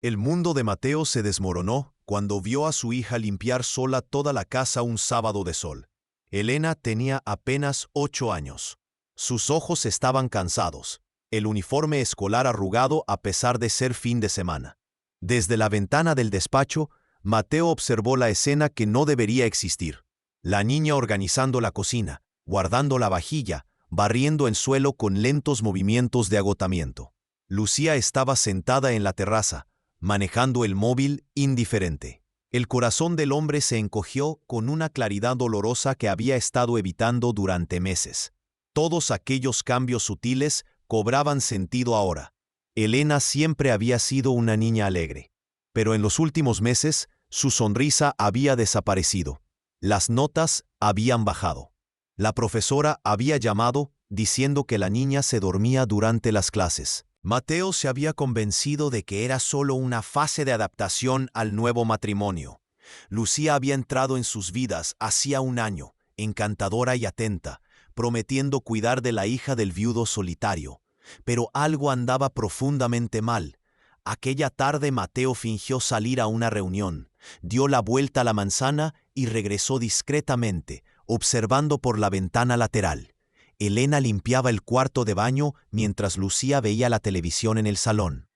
El mundo de Mateo se desmoronó cuando vio a su hija limpiar sola toda la casa un sábado de sol. Elena tenía apenas 8 años. Sus ojos estaban cansados, el uniforme escolar arrugado a pesar de ser fin de semana. Desde la ventana del despacho, Mateo observó la escena que no debería existir. La niña organizando la cocina, guardando la vajilla, barriendo el suelo con lentos movimientos de agotamiento. Lucía estaba sentada en la terraza, manejando el móvil indiferente. El corazón del hombre se encogió con una claridad dolorosa que había estado evitando durante meses. Todos aquellos cambios sutiles cobraban sentido ahora. Elena siempre había sido una niña alegre, pero en los últimos meses su sonrisa había desaparecido. Las notas habían bajado. La profesora había llamado diciendo que la niña se dormía durante las clases. Mateo se había convencido de que era solo una fase de adaptación al nuevo matrimonio. Lucía había entrado en sus vidas hacía un año, encantadora y atenta, prometiendo cuidar de la hija del viudo solitario. Pero algo andaba profundamente mal. Aquella tarde Mateo fingió salir a una reunión, dio la vuelta a la manzana y regresó discretamente, observando por la ventana lateral. Elena limpiaba el cuarto de baño mientras Lucía veía la televisión en el salón.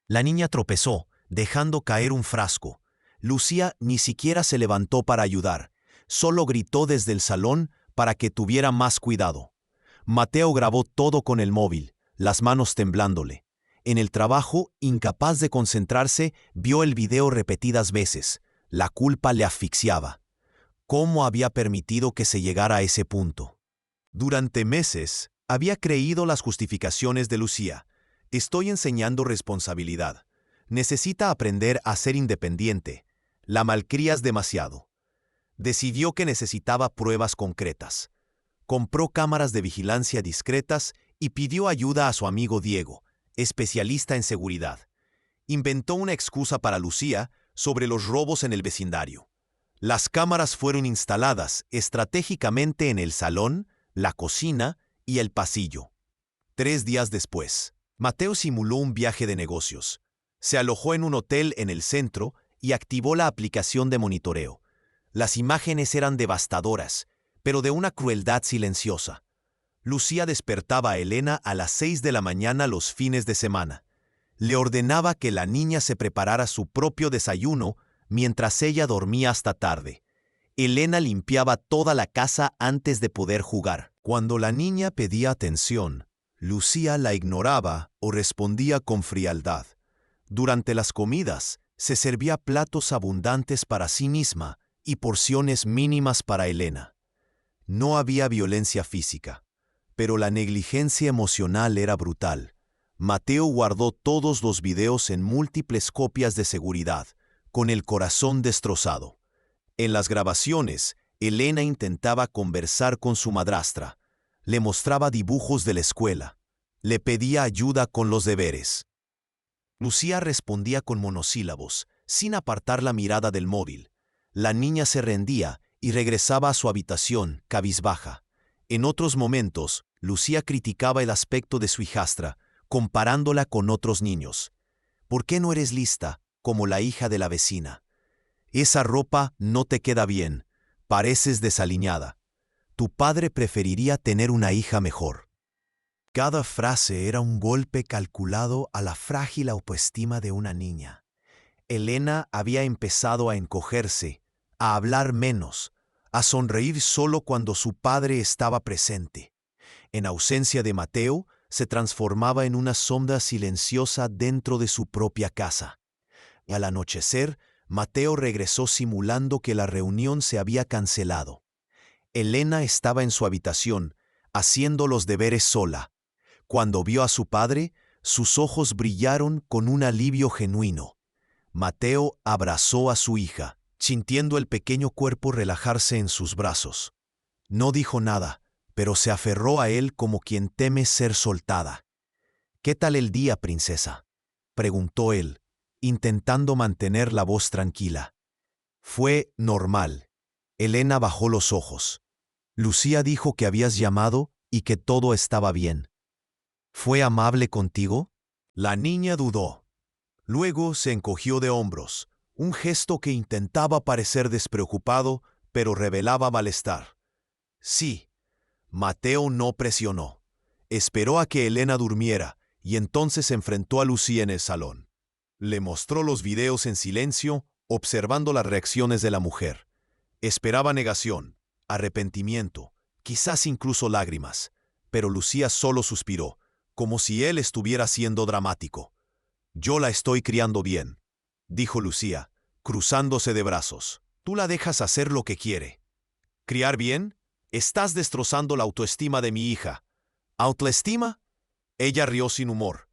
La niña tropezó, dejando caer un frasco. Lucía ni siquiera se levantó para ayudar, solo gritó desde el salón para que tuviera más cuidado. Mateo grabó todo con el móvil, las manos temblándole. En el trabajo, incapaz de concentrarse, vio el video repetidas veces. La culpa le asfixiaba. ¿Cómo había permitido que se llegara a ese punto? Durante meses, había creído las justificaciones de Lucía. Estoy enseñando responsabilidad. Necesita aprender a ser independiente. La malcrías demasiado. Decidió que necesitaba pruebas concretas. Compró cámaras de vigilancia discretas y pidió ayuda a su amigo Diego, especialista en seguridad. Inventó una excusa para Lucía sobre los robos en el vecindario. Las cámaras fueron instaladas estratégicamente en el salón, la cocina y el pasillo. 3 días después, Mateo simuló un viaje de negocios. Se alojó en un hotel en el centro y activó la aplicación de monitoreo. Las imágenes eran devastadoras, pero de una crueldad silenciosa. Lucía despertaba a Elena a las 6 de la mañana los fines de semana. Le ordenaba que la niña se preparara su propio desayuno mientras ella dormía hasta tarde. Elena limpiaba toda la casa antes de poder jugar. Cuando la niña pedía atención, Lucía la ignoraba o respondía con frialdad. Durante las comidas, se servía platos abundantes para sí misma y porciones mínimas para Elena. No había violencia física, pero la negligencia emocional era brutal. Mateo guardó todos los videos en múltiples copias de seguridad, con el corazón destrozado. En las grabaciones, Elena intentaba conversar con su madrastra, le mostraba dibujos de la escuela, le pedía ayuda con los deberes. Lucía respondía con monosílabos, sin apartar la mirada del móvil. La niña se rendía y regresaba a su habitación, cabizbaja. En otros momentos, Lucía criticaba el aspecto de su hijastra, comparándola con otros niños. ¿Por qué no eres lista, como la hija de la vecina? Esa ropa no te queda bien, pareces desaliñada. Tu padre preferiría tener una hija mejor. Cada frase era un golpe calculado a la frágil autoestima de una niña. Elena había empezado a encogerse, a hablar menos, a sonreír solo cuando su padre estaba presente. En ausencia de Mateo, se transformaba en una sombra silenciosa dentro de su propia casa. Al anochecer, Mateo regresó simulando que la reunión se había cancelado. Elena estaba en su habitación, haciendo los deberes sola. Cuando vio a su padre, sus ojos brillaron con un alivio genuino. Mateo abrazó a su hija, sintiendo el pequeño cuerpo relajarse en sus brazos. No dijo nada, pero se aferró a él como quien teme ser soltada. «¿Qué tal el día, princesa?», preguntó él, intentando mantener la voz tranquila. Fue normal. Elena bajó los ojos. Lucía dijo que habías llamado y que todo estaba bien. ¿Fue amable contigo? La niña dudó. Luego se encogió de hombros, un gesto que intentaba parecer despreocupado, pero revelaba malestar. Sí, Mateo no presionó. Esperó a que Elena durmiera y entonces enfrentó a Lucía en el salón. Le mostró los videos en silencio, observando las reacciones de la mujer. Esperaba negación, arrepentimiento, quizás incluso lágrimas, pero Lucía solo suspiró, como si él estuviera siendo dramático. «Yo la estoy criando bien», dijo Lucía, cruzándose de brazos. «Tú la dejas hacer lo que quiere». «¿Criar bien? Estás destrozando la autoestima de mi hija». ¿Autoestima? Ella rió sin humor.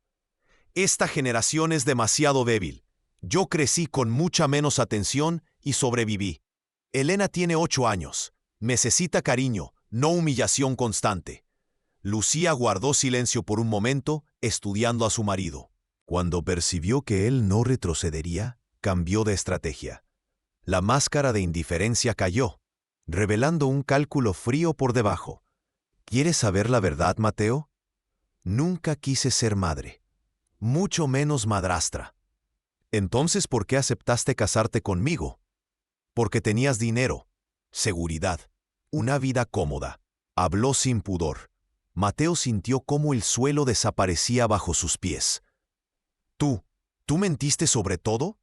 «Esta generación es demasiado débil. Yo crecí con mucha menos atención y sobreviví. Elena tiene 8 años. Necesita cariño, no humillación constante». Lucía guardó silencio por un momento, estudiando a su marido. Cuando percibió que él no retrocedería, cambió de estrategia. La máscara de indiferencia cayó, revelando un cálculo frío por debajo. ¿Quieres saber la verdad, Mateo? Nunca quise ser madre, mucho menos madrastra. Entonces, ¿por qué aceptaste casarte conmigo? Porque tenías dinero, seguridad, una vida cómoda. Habló sin pudor. Mateo sintió cómo el suelo desaparecía bajo sus pies. ¿Tú mentiste sobre todo?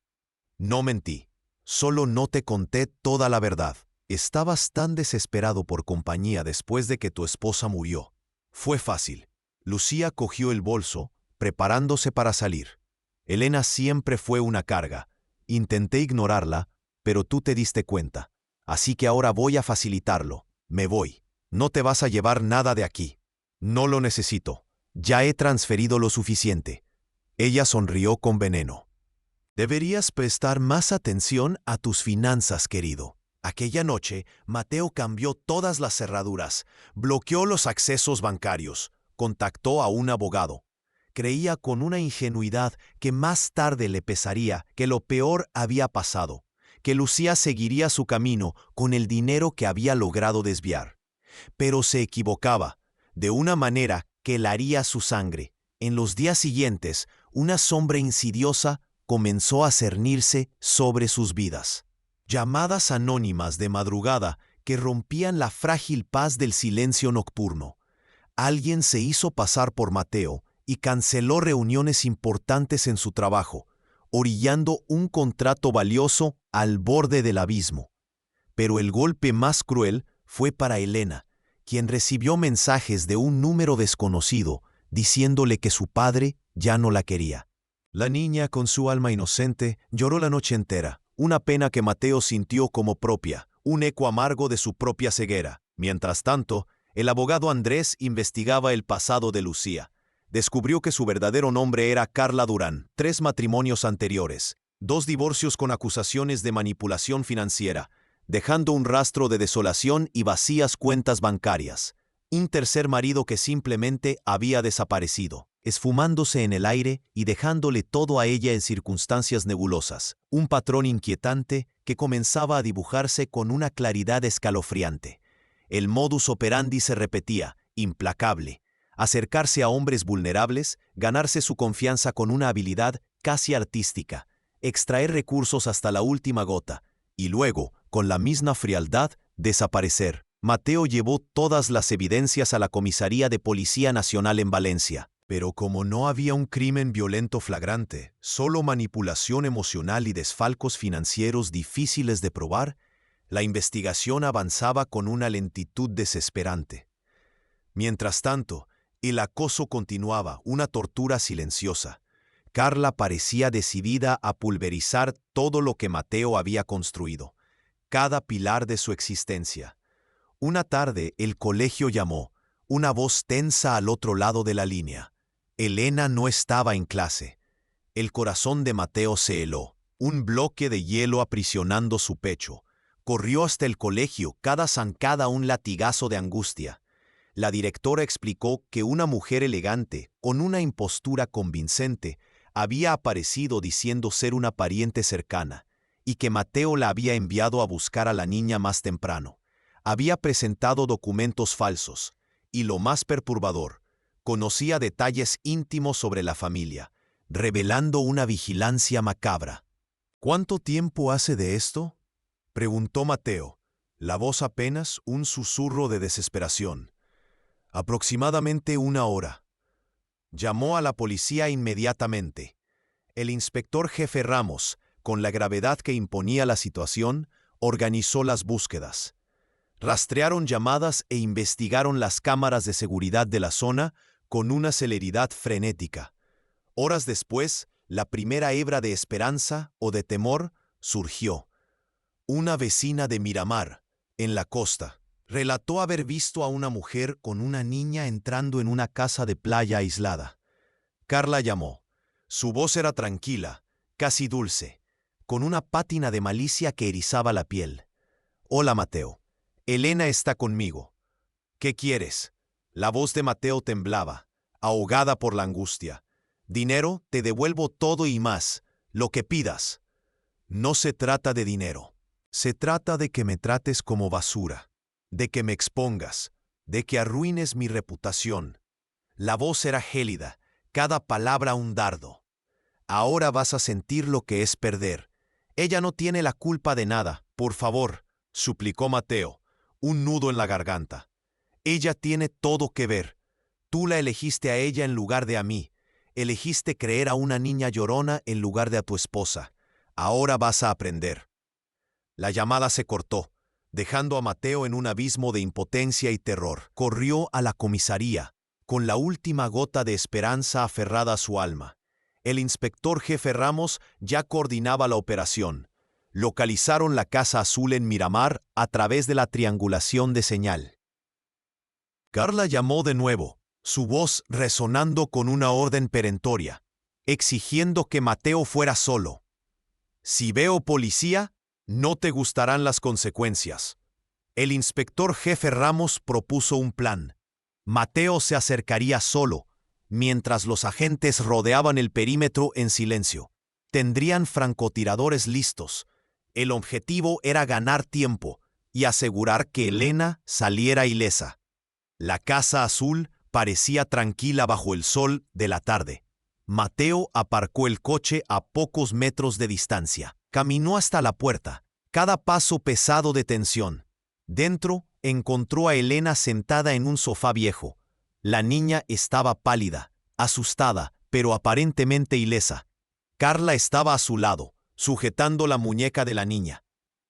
No mentí. Solo no te conté toda la verdad. Estabas tan desesperado por compañía después de que tu esposa murió. Fue fácil. Lucía cogió el bolso, preparándose para salir. Elena siempre fue una carga. Intenté ignorarla, pero tú te diste cuenta. Así que ahora voy a facilitarlo. Me voy. No te vas a llevar nada de aquí. No lo necesito. Ya he transferido lo suficiente. Ella sonrió con veneno. Deberías prestar más atención a tus finanzas, querido. Aquella noche, Mateo cambió todas las cerraduras, bloqueó los accesos bancarios, contactó a un abogado. Creía con una ingenuidad que más tarde le pesaría que lo peor había pasado, que Lucía seguiría su camino con el dinero que había logrado desviar. Pero se equivocaba, de una manera que helaría su sangre. En los días siguientes, una sombra insidiosa comenzó a cernirse sobre sus vidas. Llamadas anónimas de madrugada que rompían la frágil paz del silencio nocturno. Alguien se hizo pasar por Mateo y canceló reuniones importantes en su trabajo, orillando un contrato valioso al borde del abismo. Pero el golpe más cruel fue para Elena, quien recibió mensajes de un número desconocido diciéndole que su padre ya no la quería. La niña, con su alma inocente, lloró la noche entera, una pena que Mateo sintió como propia, un eco amargo de su propia ceguera. Mientras tanto, el abogado Andrés investigaba el pasado de Lucía. Descubrió que su verdadero nombre era Carla Durán, 3 matrimonios anteriores, 2 divorcios con acusaciones de manipulación financiera, dejando un rastro de desolación y vacías cuentas bancarias. Un tercer marido que simplemente había desaparecido, esfumándose en el aire y dejándole todo a ella en circunstancias nebulosas. Un patrón inquietante que comenzaba a dibujarse con una claridad escalofriante. El modus operandi se repetía, implacable. Acercarse a hombres vulnerables, ganarse su confianza con una habilidad casi artística, extraer recursos hasta la última gota, y luego, con la misma frialdad, desaparecer. Mateo llevó todas las evidencias a la Comisaría de Policía Nacional en Valencia. Pero como no había un crimen violento flagrante, solo manipulación emocional y desfalcos financieros difíciles de probar, la investigación avanzaba con una lentitud desesperante. Mientras tanto, el acoso continuaba, una tortura silenciosa. Carla parecía decidida a pulverizar todo lo que Mateo había construido, cada pilar de su existencia. Una tarde el colegio llamó, una voz tensa al otro lado de la línea. Elena no estaba en clase. El corazón de Mateo se heló, un bloque de hielo aprisionando su pecho. Corrió hasta el colegio, cada zancada un latigazo de angustia. La directora explicó que una mujer elegante, con una impostura convincente, había aparecido diciendo ser una pariente cercana, y que Mateo la había enviado a buscar a la niña más temprano. Había presentado documentos falsos, y lo más perturbador, conocía detalles íntimos sobre la familia, revelando una vigilancia macabra. ¿Cuánto tiempo hace de esto?, preguntó Mateo, la voz apenas un susurro de desesperación. Aproximadamente 1 hora. Llamó a la policía inmediatamente. El inspector jefe Ramos, con la gravedad que imponía la situación, organizó las búsquedas. Rastrearon llamadas e investigaron las cámaras de seguridad de la zona con una celeridad frenética. Horas después, la primera hebra de esperanza o de temor surgió. Una vecina de Miramar, en la costa, relató haber visto a una mujer con una niña entrando en una casa de playa aislada. Carla llamó. Su voz era tranquila, casi dulce, con una pátina de malicia que erizaba la piel. «Hola, Mateo. Elena está conmigo». «¿Qué quieres?». La voz de Mateo temblaba, ahogada por la angustia. «Dinero, te devuelvo todo y más, lo que pidas». «No se trata de dinero. Se trata de que me trates como basura, de que me expongas, de que arruines mi reputación». La voz era gélida, cada palabra un dardo. «Ahora vas a sentir lo que es perder. Ella no tiene la culpa de nada, por favor», suplicó Mateo, un nudo en la garganta. «Ella tiene todo que ver. Tú la elegiste a ella en lugar de a mí. Elegiste creer a una niña llorona en lugar de a tu esposa. Ahora vas a aprender». La llamada se cortó, dejando a Mateo en un abismo de impotencia y terror. Corrió a la comisaría, con la última gota de esperanza aferrada a su alma. El inspector jefe Ramos ya coordinaba la operación. Localizaron la Casa Azul en Miramar a través de la triangulación de señal. Carla llamó de nuevo, su voz resonando con una orden perentoria, exigiendo que Mateo fuera solo. «Si veo policía, no te gustarán las consecuencias». El inspector jefe Ramos propuso un plan. Mateo se acercaría solo, mientras los agentes rodeaban el perímetro en silencio. Tendrían francotiradores listos. El objetivo era ganar tiempo y asegurar que Elena saliera ilesa. La Casa Azul parecía tranquila bajo el sol de la tarde. Mateo aparcó el coche a pocos metros de distancia. Caminó hasta la puerta, cada paso pesado de tensión. Dentro encontró a Elena sentada en un sofá viejo. La niña estaba pálida, asustada, pero aparentemente ilesa. Carla estaba a su lado, sujetando la muñeca de la niña.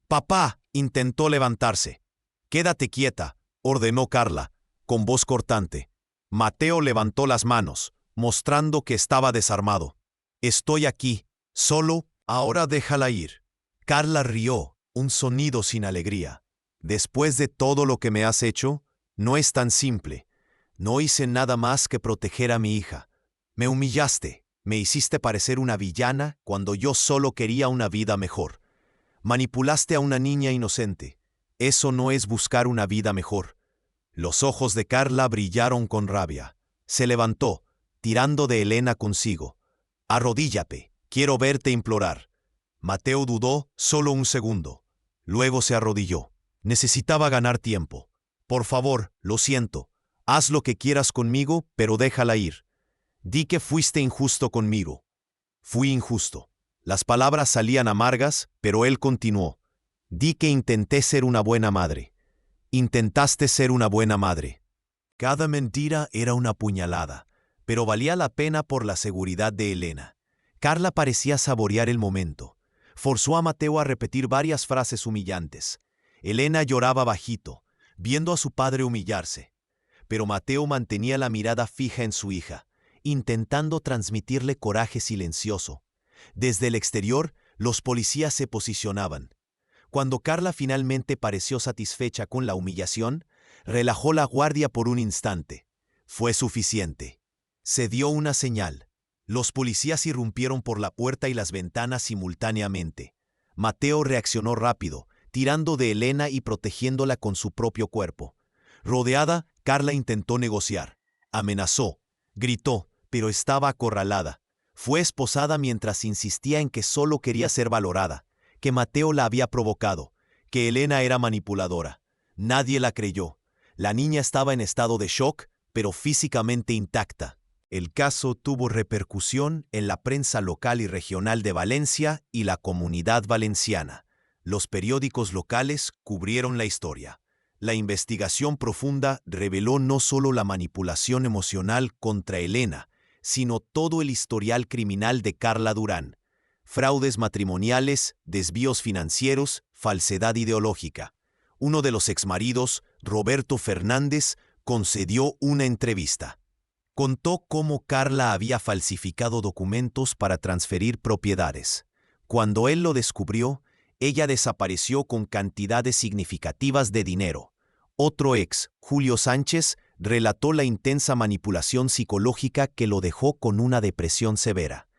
«Papá», intentó levantarse. «Quédate quieta», ordenó Carla, con voz cortante. Mateo levantó las manos, mostrando que estaba desarmado. «Estoy aquí, solo, ahora déjala ir». Carla rió, un sonido sin alegría. «Después de todo lo que me has hecho, no es tan simple. No hice nada más que proteger a mi hija. Me humillaste, me hiciste parecer una villana cuando yo solo quería una vida mejor. Manipulaste a una niña inocente. Eso no es buscar una vida mejor». Los ojos de Carla brillaron con rabia. Se levantó, tirando de Elena consigo. «Arrodíllate, quiero verte implorar». Mateo dudó solo un segundo. Luego se arrodilló. Necesitaba ganar tiempo. «Por favor, lo siento. Haz lo que quieras conmigo, pero déjala ir. Di que fuiste injusto conmigo». «Fui injusto». Las palabras salían amargas, pero él continuó. «Di que intenté ser una buena madre». «Intentaste ser una buena madre». Cada mentira era una puñalada, pero valía la pena por la seguridad de Elena. Carla parecía saborear el momento. Forzó a Mateo a repetir varias frases humillantes. Elena lloraba bajito, viendo a su padre humillarse. Pero Mateo mantenía la mirada fija en su hija, intentando transmitirle coraje silencioso. Desde el exterior, los policías se posicionaban. Cuando Carla finalmente pareció satisfecha con la humillación, relajó la guardia por un instante. Fue suficiente. Se dio una señal. Los policías irrumpieron por la puerta y las ventanas simultáneamente. Mateo reaccionó rápido, tirando de Elena y protegiéndola con su propio cuerpo. Rodeada, Carla intentó negociar. Amenazó, gritó, pero estaba acorralada. Fue esposada mientras insistía en que solo quería ser valorada, que Mateo la había provocado, que Elena era manipuladora. Nadie la creyó. La niña estaba en estado de shock, pero físicamente intacta. El caso tuvo repercusión en la prensa local y regional de Valencia y la Comunidad Valenciana. Los periódicos locales cubrieron la historia. La investigación profunda reveló no solo la manipulación emocional contra Elena, sino todo el historial criminal de Carla Durán. Fraudes matrimoniales, desvíos financieros, falsedad ideológica. Uno de los exmaridos, Roberto Fernández, concedió una entrevista. Contó cómo Carla había falsificado documentos para transferir propiedades. Cuando él lo descubrió, ella desapareció con cantidades significativas de dinero. Otro ex, Julio Sánchez, relató la intensa manipulación psicológica que lo dejó con una depresión severa.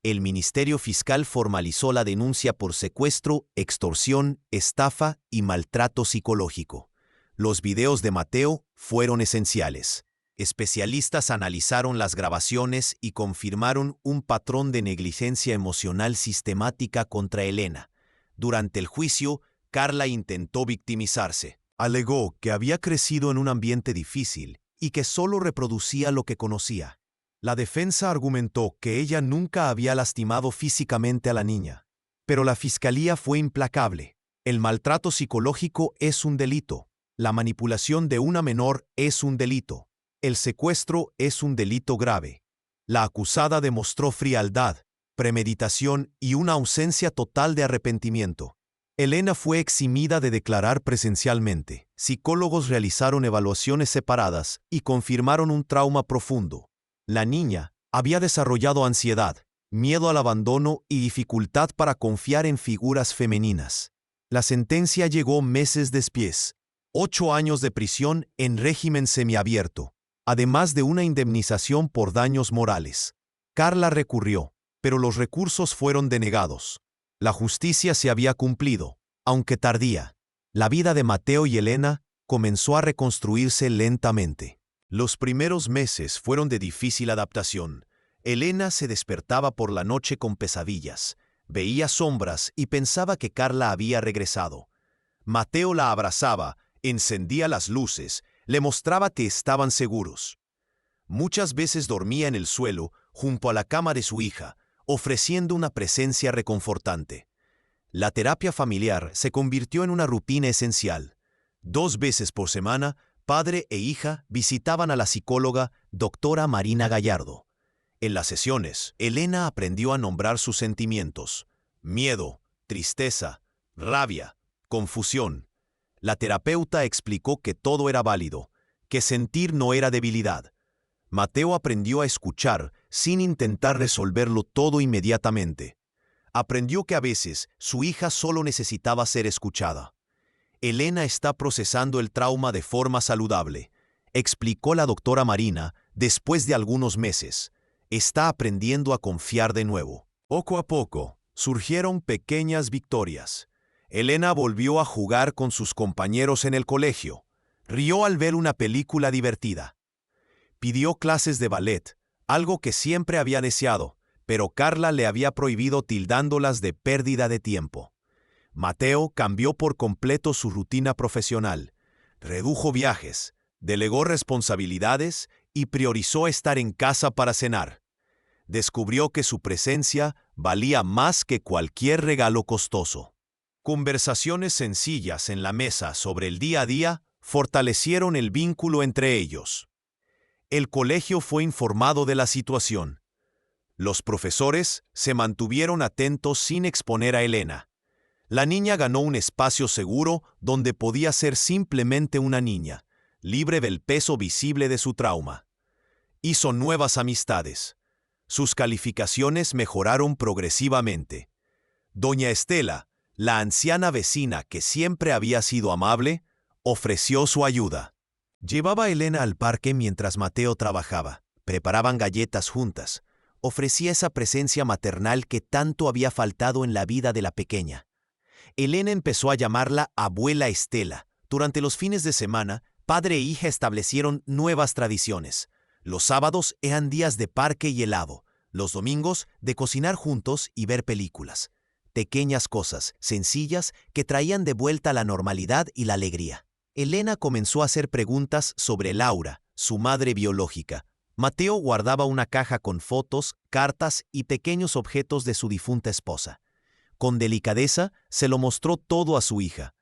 El Ministerio Fiscal formalizó la denuncia por secuestro, extorsión, estafa y maltrato psicológico. Los videos de Mateo fueron esenciales. Especialistas analizaron las grabaciones y confirmaron un patrón de negligencia emocional sistemática contra Elena. Durante el juicio, Carla intentó victimizarse. Alegó que había crecido en un ambiente difícil y que solo reproducía lo que conocía. La defensa argumentó que ella nunca había lastimado físicamente a la niña. Pero la fiscalía fue implacable. El maltrato psicológico es un delito. La manipulación de una menor es un delito. El secuestro es un delito grave. La acusada demostró frialdad, premeditación y una ausencia total de arrepentimiento. Elena fue eximida de declarar presencialmente. Psicólogos realizaron evaluaciones separadas y confirmaron un trauma profundo. La niña había desarrollado ansiedad, miedo al abandono y dificultad para confiar en figuras femeninas. La sentencia llegó meses después. 8 años de prisión en régimen semiabierto, además de una indemnización por daños morales. Carla recurrió, pero los recursos fueron denegados. La justicia se había cumplido, aunque tardía. La vida de Mateo y Elena comenzó a reconstruirse lentamente. Los primeros meses fueron de difícil adaptación. Elena se despertaba por la noche con pesadillas, veía sombras y pensaba que Carla había regresado. Mateo la abrazaba, encendía las luces, le mostraba que estaban seguros. Muchas veces dormía en el suelo, junto a la cama de su hija, ofreciendo una presencia reconfortante. La terapia familiar se convirtió en una rutina esencial. 2 veces por semana, padre e hija visitaban a la psicóloga doctora Marina Gallardo. En las sesiones, Elena aprendió a nombrar sus sentimientos: miedo, tristeza, rabia, confusión. La terapeuta explicó que todo era válido, que sentir no era debilidad. Mateo aprendió a escuchar sin intentar resolverlo todo inmediatamente. Aprendió que a veces su hija solo necesitaba ser escuchada. Elena está procesando el trauma de forma saludable, explicó la doctora Marina después de algunos meses. Está aprendiendo a confiar de nuevo. Poco a poco, surgieron pequeñas victorias. Elena volvió a jugar con sus compañeros en el colegio. Rió al ver una película divertida. Pidió clases de ballet, algo que siempre había deseado, pero Carla le había prohibido tildándolas de pérdida de tiempo. Mateo cambió por completo su rutina profesional, redujo viajes, delegó responsabilidades y priorizó estar en casa para cenar. Descubrió que su presencia valía más que cualquier regalo costoso. Conversaciones sencillas en la mesa sobre el día a día fortalecieron el vínculo entre ellos. El colegio fue informado de la situación. Los profesores se mantuvieron atentos sin exponer a Elena. La niña ganó un espacio seguro donde podía ser simplemente una niña, libre del peso visible de su trauma. Hizo nuevas amistades. Sus calificaciones mejoraron progresivamente. Doña Estela, la anciana vecina que siempre había sido amable, ofreció su ayuda. Llevaba a Elena al parque mientras Mateo trabajaba. Preparaban galletas juntas. Ofrecía esa presencia maternal que tanto había faltado en la vida de la pequeña. Elena empezó a llamarla Abuela Estela. Durante los fines de semana, padre e hija establecieron nuevas tradiciones. Los sábados eran días de parque y helado. Los domingos, de cocinar juntos y ver películas. Pequeñas cosas, sencillas, que traían de vuelta la normalidad y la alegría. Elena comenzó a hacer preguntas sobre Laura, su madre biológica. Mateo guardaba una caja con fotos, cartas y pequeños objetos de su difunta esposa. Con delicadeza se lo mostró todo a su hija.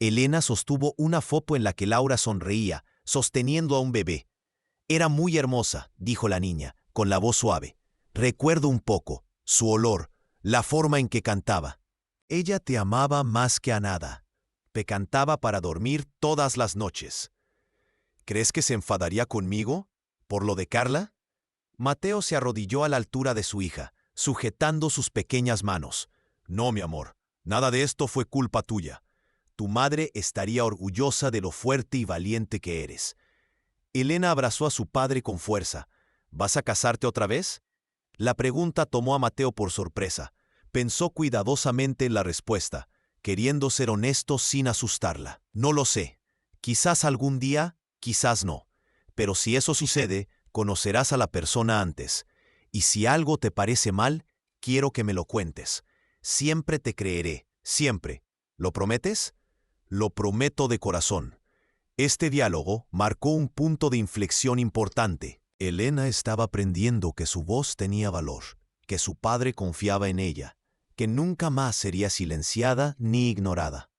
Elena sostuvo una foto en la que Laura sonreía, sosteniendo a un bebé. «Era muy hermosa», dijo la niña, con la voz suave. «Recuerdo un poco, su olor, la forma en que cantaba. Ella te amaba más que a nada. Te cantaba para dormir todas las noches». «¿Crees que se enfadaría conmigo? ¿Por lo de Carla?». Mateo se arrodilló a la altura de su hija, sujetando sus pequeñas manos. «No, mi amor, nada de esto fue culpa tuya. Tu madre estaría orgullosa de lo fuerte y valiente que eres». Elena abrazó a su padre con fuerza. «¿Vas a casarte otra vez?». La pregunta tomó a Mateo por sorpresa. Pensó cuidadosamente en la respuesta, queriendo ser honesto sin asustarla. «No lo sé. Quizás algún día, quizás no. Pero si eso sucede, conocerás a la persona antes. Y si algo te parece mal, quiero que me lo cuentes. Siempre te creeré, siempre. ¿Lo prometes?». «Lo prometo de corazón». Este diálogo marcó un punto de inflexión importante. Elena estaba aprendiendo que su voz tenía valor, que su padre confiaba en ella, que nunca más sería silenciada ni ignorada.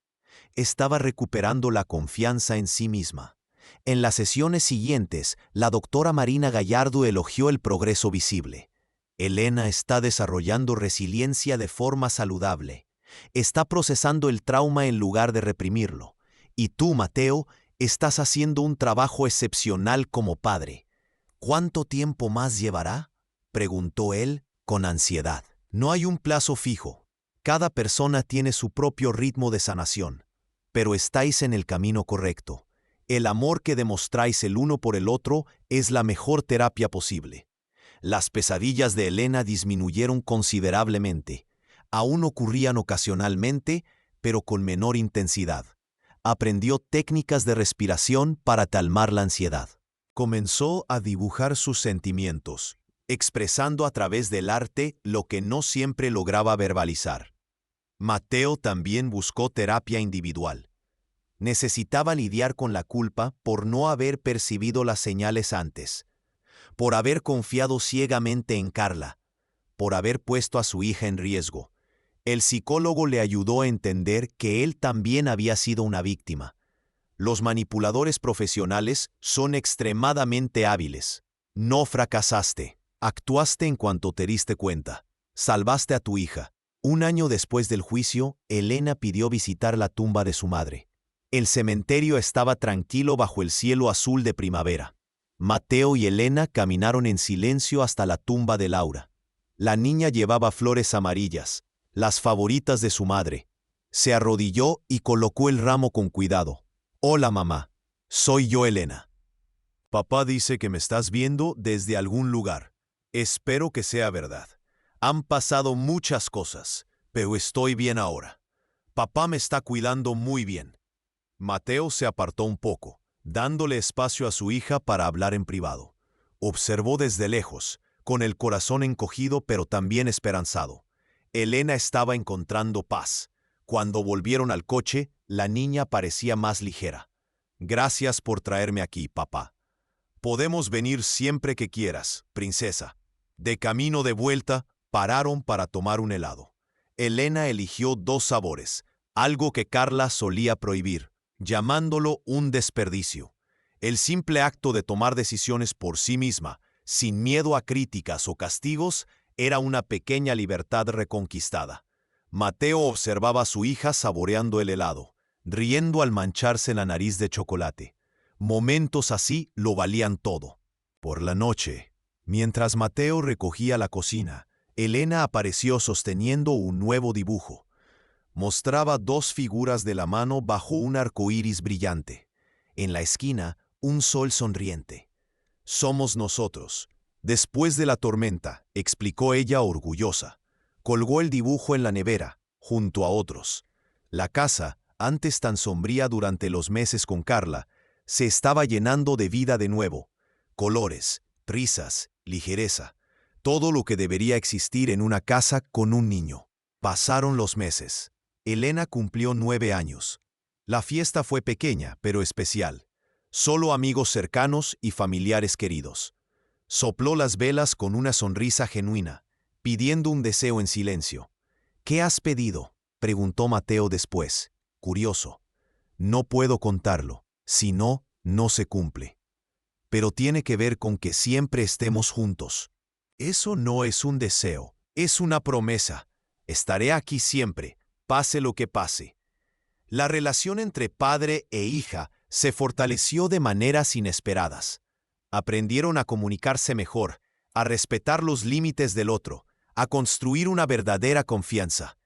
Estaba recuperando la confianza en sí misma. En las sesiones siguientes, la doctora Marina Gallardo elogió el progreso visible. «Elena está desarrollando resiliencia de forma saludable. Está procesando el trauma en lugar de reprimirlo. Y tú, Mateo, estás haciendo un trabajo excepcional como padre». «¿Cuánto tiempo más llevará?», preguntó él con ansiedad. «No hay un plazo fijo. Cada persona tiene su propio ritmo de sanación. Pero estáis en el camino correcto. El amor que demostráis el uno por el otro es la mejor terapia posible». Las pesadillas de Elena disminuyeron considerablemente. Aún ocurrían ocasionalmente, pero con menor intensidad. Aprendió técnicas de respiración para calmar la ansiedad. Comenzó a dibujar sus sentimientos, expresando a través del arte lo que no siempre lograba verbalizar. Mateo también buscó terapia individual. Necesitaba lidiar con la culpa por no haber percibido las señales antes, por haber confiado ciegamente en Carla, por haber puesto a su hija en riesgo. El psicólogo le ayudó a entender que él también había sido una víctima. Los manipuladores profesionales son extremadamente hábiles. No fracasaste. Actuaste en cuanto te diste cuenta. Salvaste a tu hija. Un año después del juicio, Elena pidió visitar la tumba de su madre. El cementerio estaba tranquilo bajo el cielo azul de primavera. Mateo y Elena caminaron en silencio hasta la tumba de Laura. La niña llevaba flores amarillas, las favoritas de su madre. Se arrodilló y colocó el ramo con cuidado. «Hola, mamá. Soy yo, Elena. Papá dice que me estás viendo desde algún lugar. Espero que sea verdad. Han pasado muchas cosas, pero estoy bien ahora. Papá me está cuidando muy bien». Mateo se apartó un poco, dándole espacio a su hija para hablar en privado. Observó desde lejos, con el corazón encogido pero también esperanzado. Elena estaba encontrando paz. Cuando volvieron al coche, la niña parecía más ligera. «Gracias por traerme aquí, papá. Podemos venir siempre que quieras, princesa». De camino de vuelta, pararon para tomar un helado. Elena eligió 2 sabores, algo que Carla solía prohibir, llamándolo un desperdicio. El simple acto de tomar decisiones por sí misma, sin miedo a críticas o castigos, era una pequeña libertad reconquistada. Mateo observaba a su hija saboreando el helado, riendo al mancharse la nariz de chocolate. Momentos así lo valían todo. Por la noche, mientras Mateo recogía la cocina, Elena apareció sosteniendo un nuevo dibujo. Mostraba 2 figuras de la mano bajo un arco iris brillante. En la esquina, un sol sonriente. «Somos nosotros. Después de la tormenta», explicó ella orgullosa. Colgó el dibujo en la nevera, junto a otros. La casa, antes tan sombría durante los meses con Carla, se estaba llenando de vida de nuevo. Colores, risas, ligereza. Todo lo que debería existir en una casa con un niño. Pasaron los meses. Elena cumplió 9 años. La fiesta fue pequeña, pero especial. Solo amigos cercanos y familiares queridos. Sopló las velas con una sonrisa genuina, pidiendo un deseo en silencio. «¿Qué has pedido?», preguntó Mateo después, curioso. «No puedo contarlo, si no, no se cumple. Pero tiene que ver con que siempre estemos juntos». «Eso no es un deseo, es una promesa. Estaré aquí siempre, pase lo que pase». La relación entre padre e hija se fortaleció de maneras inesperadas. Aprendieron a comunicarse mejor, a respetar los límites del otro, a construir una verdadera confianza.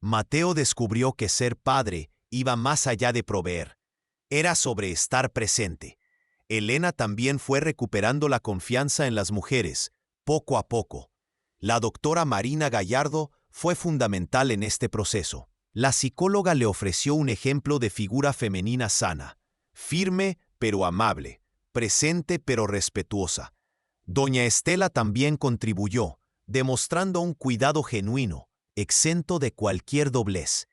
Mateo descubrió que ser padre iba más allá de proveer. Era sobre estar presente. Elena también fue recuperando la confianza en las mujeres, poco a poco. La doctora Marina Gallardo fue fundamental en este proceso. La psicóloga le ofreció un ejemplo de figura femenina sana, firme pero amable, presente pero respetuosa. Doña Estela también contribuyó, demostrando un cuidado genuino, exento de cualquier doblez.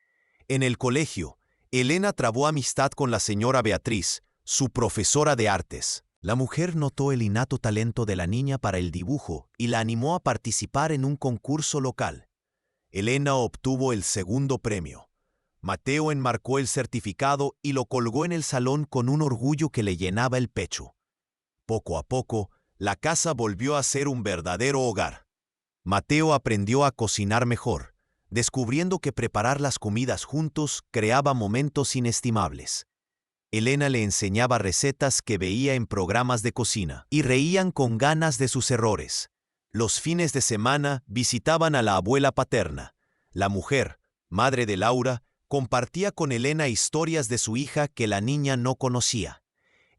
En el colegio, Elena trabó amistad con la señora Beatriz, su profesora de artes. La mujer notó el innato talento de la niña para el dibujo y la animó a participar en un concurso local. Elena obtuvo el segundo premio. Mateo enmarcó el certificado y lo colgó en el salón con un orgullo que le llenaba el pecho. Poco a poco, la casa volvió a ser un verdadero hogar. Mateo aprendió a cocinar mejor, descubriendo que preparar las comidas juntos creaba momentos inestimables. Elena le enseñaba recetas que veía en programas de cocina y reían con ganas de sus errores. Los fines de semana visitaban a la abuela paterna. La mujer, madre de Laura, compartía con Elena historias de su hija que la niña no conocía.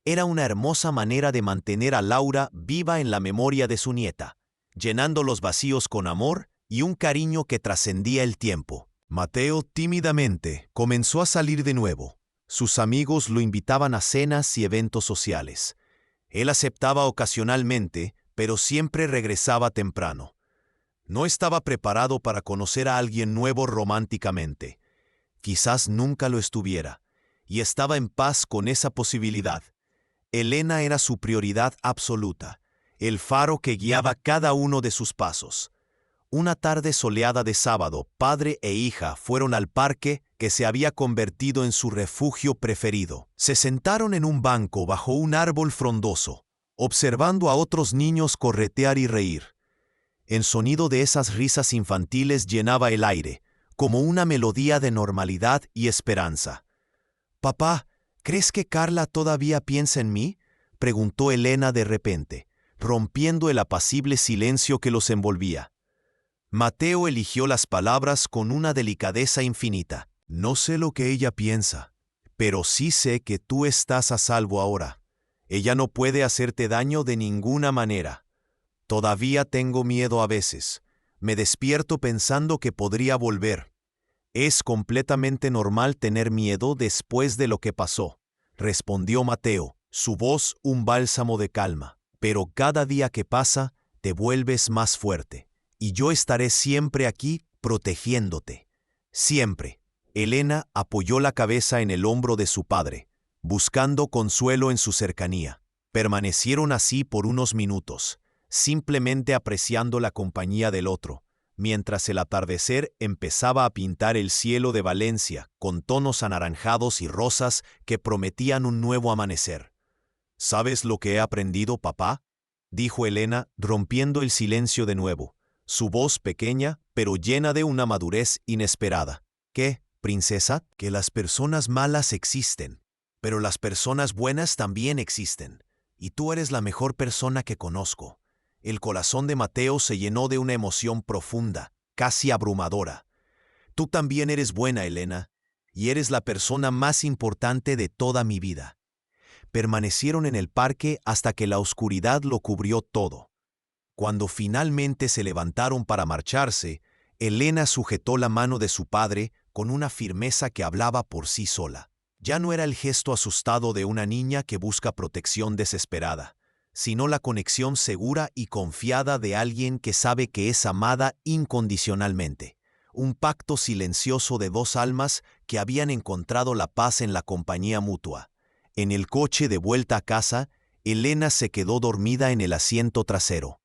Era una hermosa manera de mantener a Laura viva en la memoria de su nieta, llenando los vacíos con amor y un cariño que trascendía el tiempo. Mateo tímidamente comenzó a salir de nuevo. Sus amigos lo invitaban a cenas y eventos sociales. Él aceptaba ocasionalmente, pero siempre regresaba temprano. No estaba preparado para conocer a alguien nuevo románticamente. Quizás nunca lo estuviera, y estaba en paz con esa posibilidad. Elena era su prioridad absoluta, el faro que guiaba cada uno de sus pasos. Una tarde soleada de sábado, padre e hija fueron al parque que se había convertido en su refugio preferido. Se sentaron en un banco bajo un árbol frondoso, observando a otros niños corretear y reír. El sonido de esas risas infantiles llenaba el aire, como una melodía de normalidad y esperanza. «Papá, ¿crees que Carla todavía piensa en mí?», preguntó Elena de repente, rompiendo el apacible silencio que los envolvía. Mateo eligió las palabras con una delicadeza infinita. «No sé lo que ella piensa, pero sí sé que tú estás a salvo ahora. Ella no puede hacerte daño de ninguna manera. Todavía tengo miedo a veces. Me despierto pensando que podría volver. Es completamente normal tener miedo después de lo que pasó», respondió Mateo, su voz un bálsamo de calma. «Pero cada día que pasa, te vuelves más fuerte. Y yo estaré siempre aquí protegiéndote. Siempre». Elena apoyó la cabeza en el hombro de su padre, buscando consuelo en su cercanía. Permanecieron así por unos minutos, simplemente apreciando la compañía del otro, mientras el atardecer empezaba a pintar el cielo de Valencia con tonos anaranjados y rosas que prometían un nuevo amanecer. «¿Sabes lo que he aprendido, papá?», dijo Elena, rompiendo el silencio de nuevo, su voz pequeña pero llena de una madurez inesperada. «¿Qué, princesa?». «Que las personas malas existen, pero las personas buenas también existen, y tú eres la mejor persona que conozco». El corazón de Mateo se llenó de una emoción profunda, casi abrumadora. «Tú también eres buena, Elena, y eres la persona más importante de toda mi vida». Permanecieron en el parque hasta que la oscuridad lo cubrió todo. Cuando finalmente se levantaron para marcharse, Elena sujetó la mano de su padre con una firmeza que hablaba por sí sola. Ya no era el gesto asustado de una niña que busca protección desesperada, sino la conexión segura y confiada de alguien que sabe que es amada incondicionalmente. Un pacto silencioso de dos almas que habían encontrado la paz en la compañía mutua. En el coche de vuelta a casa, Elena se quedó dormida en el asiento trasero.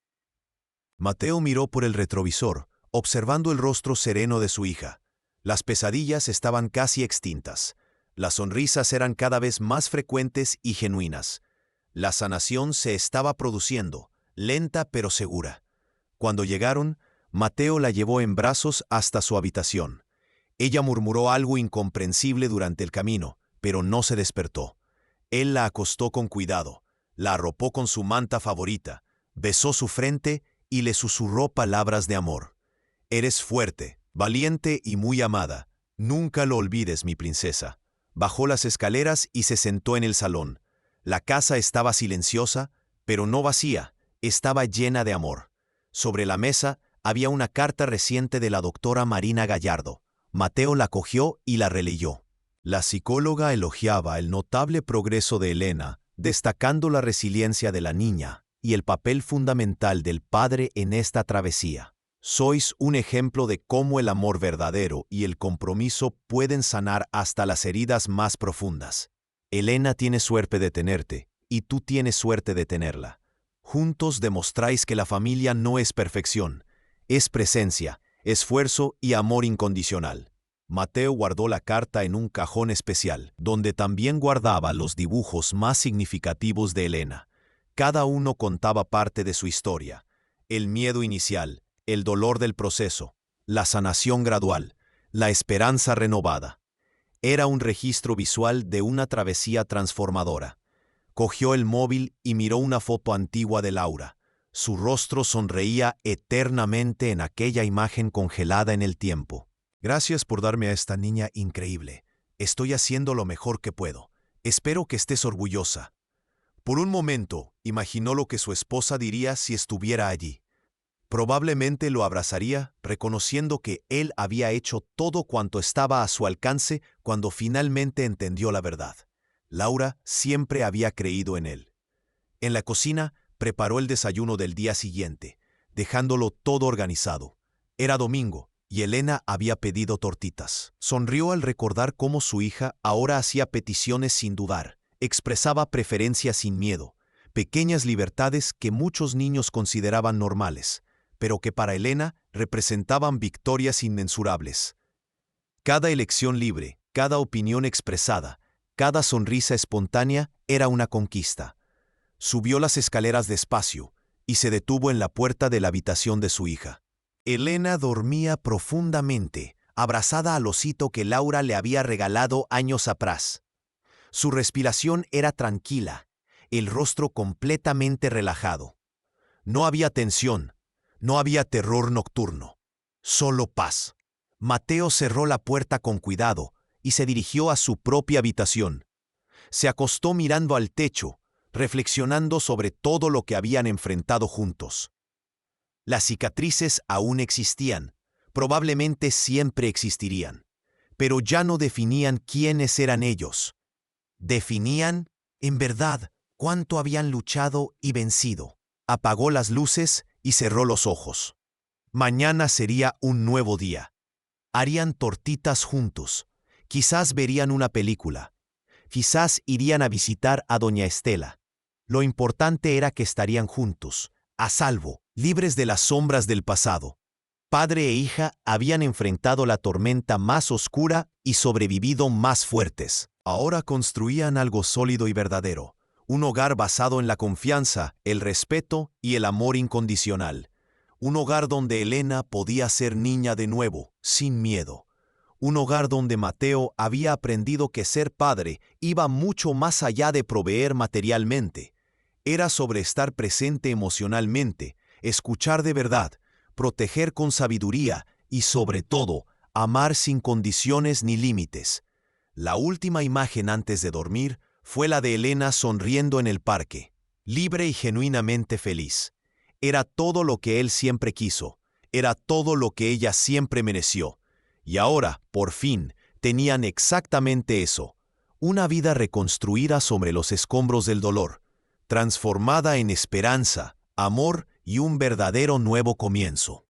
Mateo miró por el retrovisor, observando el rostro sereno de su hija. Las pesadillas estaban casi extintas. Las sonrisas eran cada vez más frecuentes y genuinas. La sanación se estaba produciendo, lenta pero segura. Cuando llegaron, Mateo la llevó en brazos hasta su habitación. Ella murmuró algo incomprensible durante el camino, pero no se despertó. Él la acostó con cuidado, la arropó con su manta favorita, besó su frente y le susurró palabras de amor. «Eres fuerte, valiente y muy amada. Nunca lo olvides, mi princesa». Bajó las escaleras y se sentó en el salón. La casa estaba silenciosa, pero no vacía, estaba llena de amor. Sobre la mesa había una carta reciente de la doctora Marina Gallardo. Mateo la cogió y la releyó. La psicóloga elogiaba el notable progreso de Elena, destacando la resiliencia de la niña y el papel fundamental del padre en esta travesía. Sois un ejemplo de cómo el amor verdadero y el compromiso pueden sanar hasta las heridas más profundas. Elena tiene suerte de tenerte, y tú tienes suerte de tenerla. Juntos demostráis que la familia no es perfección, es presencia, esfuerzo y amor incondicional. Mateo guardó la carta en un cajón especial, donde también guardaba los dibujos más significativos de Elena. Cada uno contaba parte de su historia: el miedo inicial, el dolor del proceso, la sanación gradual, la esperanza renovada. Era un registro visual de una travesía transformadora. Cogió el móvil y miró una foto antigua de Laura. Su rostro sonreía eternamente en aquella imagen congelada en el tiempo. «Gracias por darme a esta niña increíble. Estoy haciendo lo mejor que puedo. Espero que estés orgullosa». Por un momento, imaginó lo que su esposa diría si estuviera allí. Probablemente lo abrazaría, reconociendo que él había hecho todo cuanto estaba a su alcance cuando finalmente entendió la verdad. Laura siempre había creído en él. En la cocina, preparó el desayuno del día siguiente, dejándolo todo organizado. Era domingo, y Elena había pedido tortitas. Sonrió al recordar cómo su hija ahora hacía peticiones sin dudar, expresaba preferencias sin miedo, pequeñas libertades que muchos niños consideraban normales, pero que para Elena representaban victorias inmensurables. Cada elección libre, cada opinión expresada, cada sonrisa espontánea era una conquista. Subió las escaleras despacio y se detuvo en la puerta de la habitación de su hija. Elena dormía profundamente, abrazada al osito que Laura le había regalado años atrás. Su respiración era tranquila, el rostro completamente relajado. No había tensión. No había terror nocturno, solo paz. Mateo cerró la puerta con cuidado y se dirigió a su propia habitación. Se acostó mirando al techo, reflexionando sobre todo lo que habían enfrentado juntos. Las cicatrices aún existían, probablemente siempre existirían, pero ya no definían quiénes eran ellos. Definían, en verdad, cuánto habían luchado y vencido. Apagó las luces y cerró los ojos. Mañana sería un nuevo día. Harían tortitas juntos. Quizás verían una película. Quizás irían a visitar a doña Estela. Lo importante era que estarían juntos, a salvo, libres de las sombras del pasado. Padre e hija habían enfrentado la tormenta más oscura y sobrevivido más fuertes. Ahora construían algo sólido y verdadero. Un hogar basado en la confianza, el respeto y el amor incondicional. Un hogar donde Elena podía ser niña de nuevo, sin miedo. Un hogar donde Mateo había aprendido que ser padre iba mucho más allá de proveer materialmente. Era sobre estar presente emocionalmente, escuchar de verdad, proteger con sabiduría y, sobre todo, amar sin condiciones ni límites. La última imagen antes de dormir fue la de Elena sonriendo en el parque, libre y genuinamente feliz. Era todo lo que él siempre quiso, era todo lo que ella siempre mereció. Y ahora, por fin, tenían exactamente eso: una vida reconstruida sobre los escombros del dolor, transformada en esperanza, amor y un verdadero nuevo comienzo.